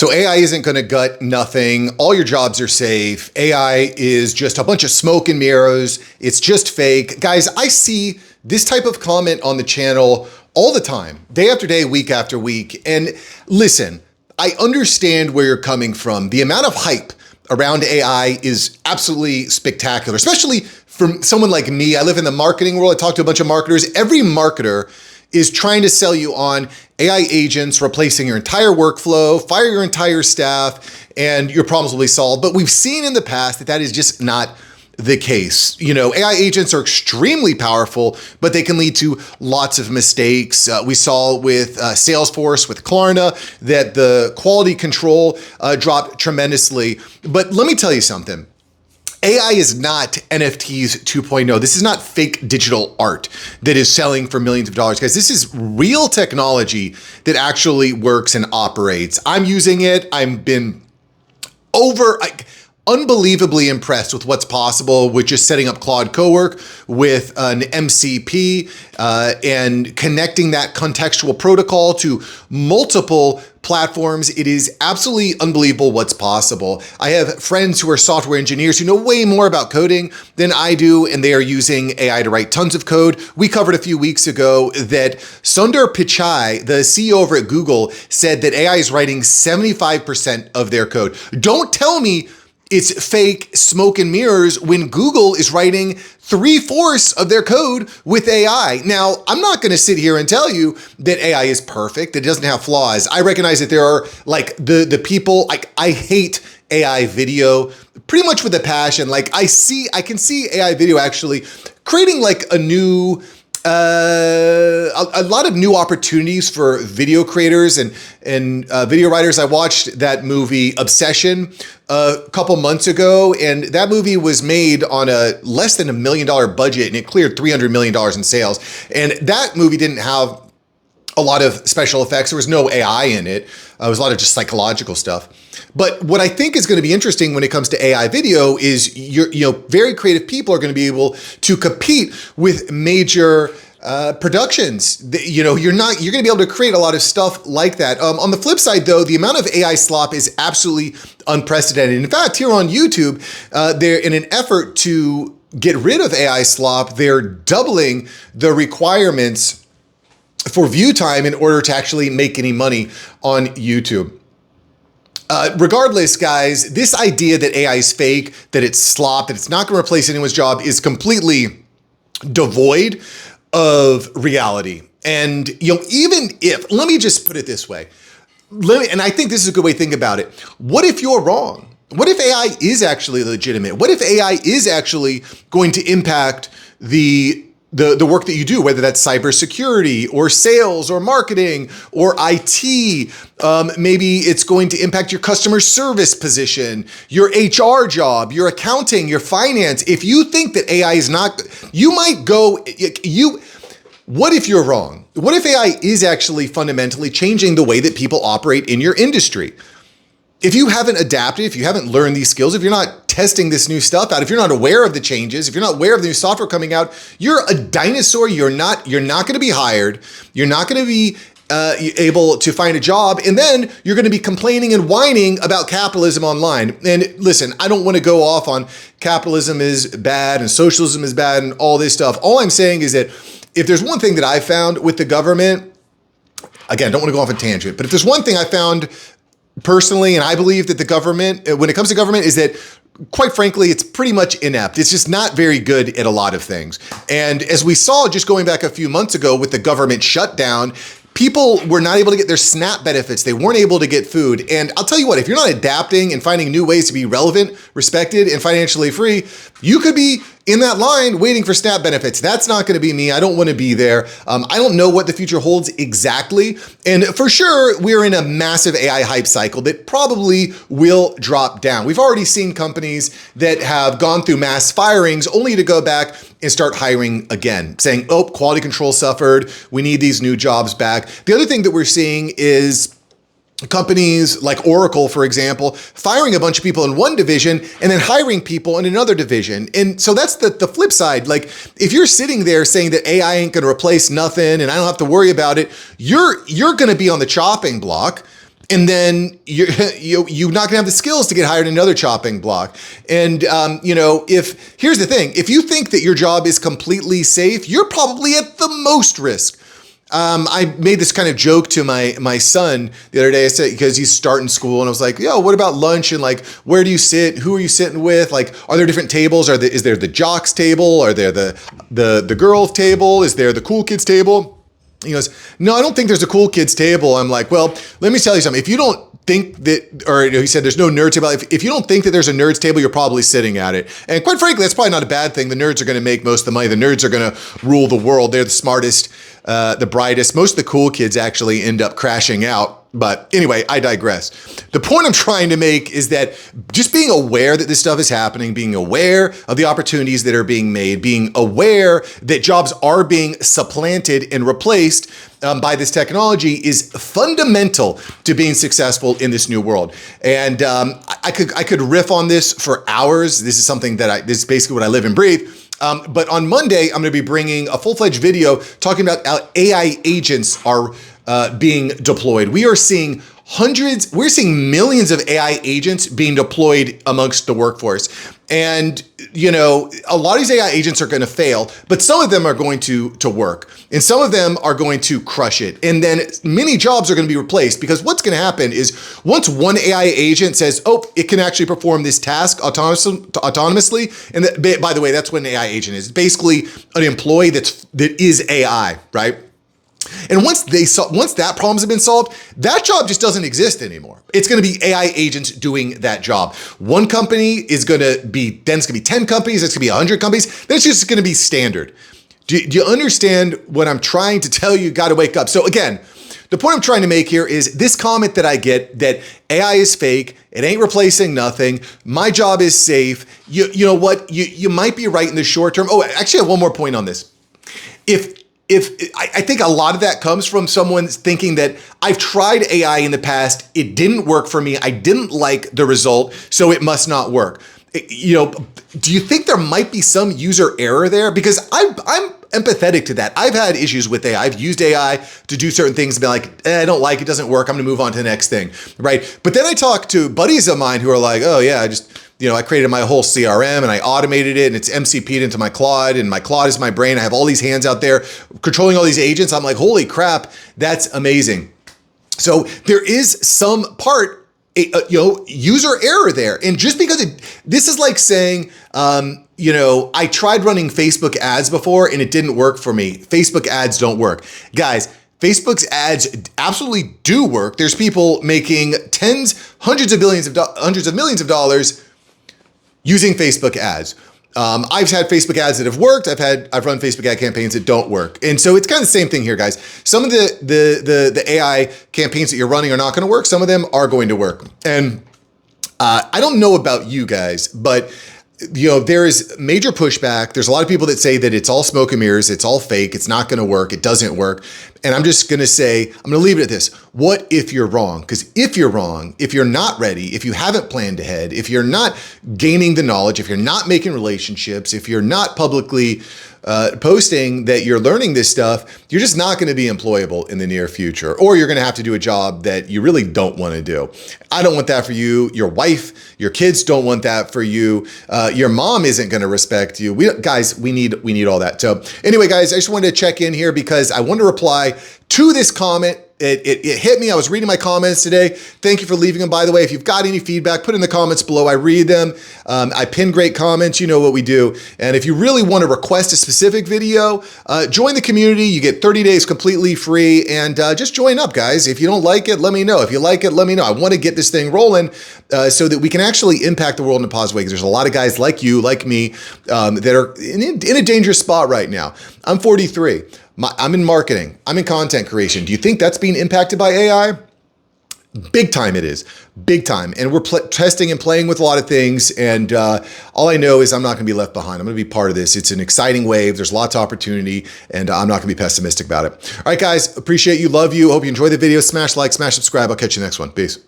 So AI isn't going to gut nothing. All your jobs are safe. AI is just a bunch of smoke and mirrors. It's just fake. Guys, I see this type of comment on the channel all the time, day after day, week after week. And listen, I understand where you're coming from. The amount of hype around AI is absolutely spectacular, especially from someone like me. I live in the marketing world. I talk to a bunch of marketers. Every marketer is trying to sell you on AI agents replacing your entire workflow, fire your entire staff, and your problems will be solved. But we've seen in the past that that is just not the case. You know, AI agents are extremely powerful, but they can lead to lots of mistakes. We saw with Salesforce, with Klarna, that the quality control dropped tremendously. But let me tell you something. AI is not NFTs 2.0. This is not fake digital art that is selling for millions of dollars. Guys, this is real technology that actually works and operates. I'm using it. I've been unbelievably impressed with what's possible with just setting up Claude Cowork with an MCP and connecting that contextual protocol to multiple platforms. It is absolutely unbelievable what's possible. I have friends who are software engineers who know way more about coding than I do, and they are using AI to write tons of code. We covered a few weeks ago that Sundar Pichai, the CEO over at Google, said that AI is writing 75% of their code. Don't tell me it's fake smoke and mirrors when Google is writing 3/4 of their code with AI. Now, I'm not going to sit here and tell you that AI is perfect, that it doesn't have flaws. I recognize that there are like the people, like I hate AI video pretty much with a passion. Like I can see AI video actually creating like a new a lot of new opportunities for video creators and video writers. I watched that movie Obsession a couple months ago, and that movie was made on a less than $1 million budget, and it cleared $300 million in sales. And that movie didn't have a lot of special effects. There was no AI in it. It was a lot of just psychological stuff. But what I think is going to be interesting when it comes to AI video is very creative people are going to be able to compete with major productions. You're going to be able to create a lot of stuff like that. On the flip side, though, the amount of AI slop is absolutely unprecedented. In fact, here on YouTube, they're in an effort to get rid of AI slop. They're doubling the requirements for view time in order to actually make any money on YouTube. Regardless, guys, this idea that AI is fake, that it's slop, that it's not going to replace anyone's job is completely devoid of reality. And, even if, let me just put it this way, and I think this is a good way to think about it. What if you're wrong? What if AI is actually legitimate? What if AI is actually going to impact the work that you do, whether that's cybersecurity or sales or marketing or IT? Maybe it's going to impact your customer service position, your HR job, your accounting, your finance. If you think that AI is not, you might go, what if you're wrong? What if AI is actually fundamentally changing the way that people operate in your industry? If you haven't adapted, if you haven't learned these skills, if you're not testing this new stuff out, if you're not aware of the changes, if you're not aware of the new software coming out, you're a dinosaur. You're not going to be hired. You're not going to be able to find a job. And then you're going to be complaining and whining about capitalism online. And listen, I don't want to go off on capitalism is bad and socialism is bad and all this stuff. All I'm saying is that if there's one thing that I found with the government, again, don't want to go off a tangent, but if there's one thing I found personally, and I believe that the government, when it comes to government, is that, quite frankly, it's pretty much inept. It's just not very good at a lot of things. And as we saw just going back a few months ago with the government shutdown, people were not able to get their SNAP benefits. They weren't able to get food. And I'll tell you what, if you're not adapting and finding new ways to be relevant, respected, and financially free, you could be in that line waiting for SNAP benefits. That's not going to be me. I don't want to be there. I don't know what the future holds exactly. And for sure, we're in a massive AI hype cycle that probably will drop down. We've already seen companies that have gone through mass firings only to go back and start hiring again, saying, oh, quality control suffered. We need these new jobs back. The other thing that we're seeing is companies like Oracle, for example, firing a bunch of people in one division and then hiring people in another division. And so that's the flip side. Like if you're sitting there saying that AI ain't going to replace nothing and I don't have to worry about it, you're going to be on the chopping block. And then you're not gonna have the skills to get hired in another chopping block. And here's the thing, if you think that your job is completely safe, you're probably at the most risk. I made this kind of joke to my son the other day. I said, because he's starting school, and I was like, yo, what about lunch? And like, where do you sit? Who are you sitting with? Like, are there different tables? Is there the jocks table? Are there the girls table? Is there the cool kids table? He goes, no, I don't think there's a cool kids table. I'm like, well, let me tell you something. If you don't think that, or he said there's no nerd table. If you don't think that there's a nerds table, you're probably sitting at it. And quite frankly, that's probably not a bad thing. The nerds are going to make most of the money. The nerds are going to rule the world. They're the smartest, the brightest. Most of the cool kids actually end up crashing out. But anyway, I digress. The point I'm trying to make is that just being aware that this stuff is happening, being aware of the opportunities that are being made, being aware that jobs are being supplanted and replaced by this technology is fundamental to being successful in this new world. And I could riff on this for hours. This is something that this is basically what I live and breathe. But on Monday, I'm going to be bringing a full-fledged video talking about how AI agents are being deployed. We are seeing we're seeing millions of AI agents being deployed amongst the workforce. And, a lot of these AI agents are going to fail, but some of them are going to work, and some of them are going to crush it. And then many jobs are going to be replaced, because what's going to happen is once one AI agent says, oh, it can actually perform this task autonomously. And by the way, that's what an AI agent is. It's basically an employee that is AI, right? And once that problems have been solved, that job just doesn't exist anymore. It's going to be AI agents doing that job. One company is going to be, then it's going to be 10 companies, it's going to be 100 companies. Then it's just going to be standard. Do you understand what I'm trying to tell you? Got to wake up. So again, the point I'm trying to make here is this comment that I get that AI is fake, it ain't replacing nothing, my job is safe. You know what? You might be right in the short term. Oh, actually, I have one more point on this. I think a lot of that comes from someone thinking that I've tried AI in the past, it didn't work for me, I didn't like the result, so it must not work. Do you think there might be some user error there? Because I'm empathetic to that. I've had issues with AI. I've used AI to do certain things and be like, I don't like it, doesn't work, I'm gonna move on to the next thing, right? But then I talk to buddies of mine who are like, oh yeah, I created my whole CRM and I automated it and it's MCP'd into my Claude, and my Claude is my brain. I have all these hands out there controlling all these agents. I'm like, holy crap, that's amazing. So there is some part, user error there. And just because this is like saying, I tried running Facebook ads before and it didn't work for me. Facebook ads don't work. Guys, Facebook's ads absolutely do work. There's people making hundreds of millions of dollars using Facebook ads. I've had Facebook ads that have worked. I've run Facebook ad campaigns that don't work. And so it's kind of the same thing here, guys. Some of the AI campaigns that you're running are not going to work. Some of them are going to work. And I don't know about you guys, but there is major pushback. There's a lot of people that say that it's all smoke and mirrors, it's all fake, it's not gonna work, it doesn't work. And I'm just gonna say, I'm gonna leave it at this. What if you're wrong? Because if you're wrong, if you're not ready, if you haven't planned ahead, if you're not gaining the knowledge, if you're not making relationships, if you're not publicly posting that you're learning this stuff, you're just not going to be employable in the near future, or you're going to have to do a job that you really don't want to do. I don't want that for you. Your wife, your kids don't want that for you. Your mom isn't going to respect you. We need all that. So anyway, guys, I just wanted to check in here because I want to reply to this comment. It hit me. I was reading my comments today. Thank you for leaving them. By the way, if you've got any feedback, put in the comments below. I read them. I pin great comments. You know what we do. And if you really want to request a specific video, join the community. You get 30 days completely free, and just join up, guys. If you don't like it, let me know. If you like it, let me know. I want to get this thing rolling so that we can actually impact the world in a positive way, because there's a lot of guys like you, like me, that are in a dangerous spot right now. I'm 43. I'm in marketing. I'm in content creation. Do you think that's being impacted by AI? Big time it is. Big time. And we're testing and playing with a lot of things. And all I know is I'm not going to be left behind. I'm going to be part of this. It's an exciting wave. There's lots of opportunity, and I'm not going to be pessimistic about it. All right, guys. Appreciate you. Love you. Hope you enjoy the video. Smash like, smash subscribe. I'll catch you next one. Peace.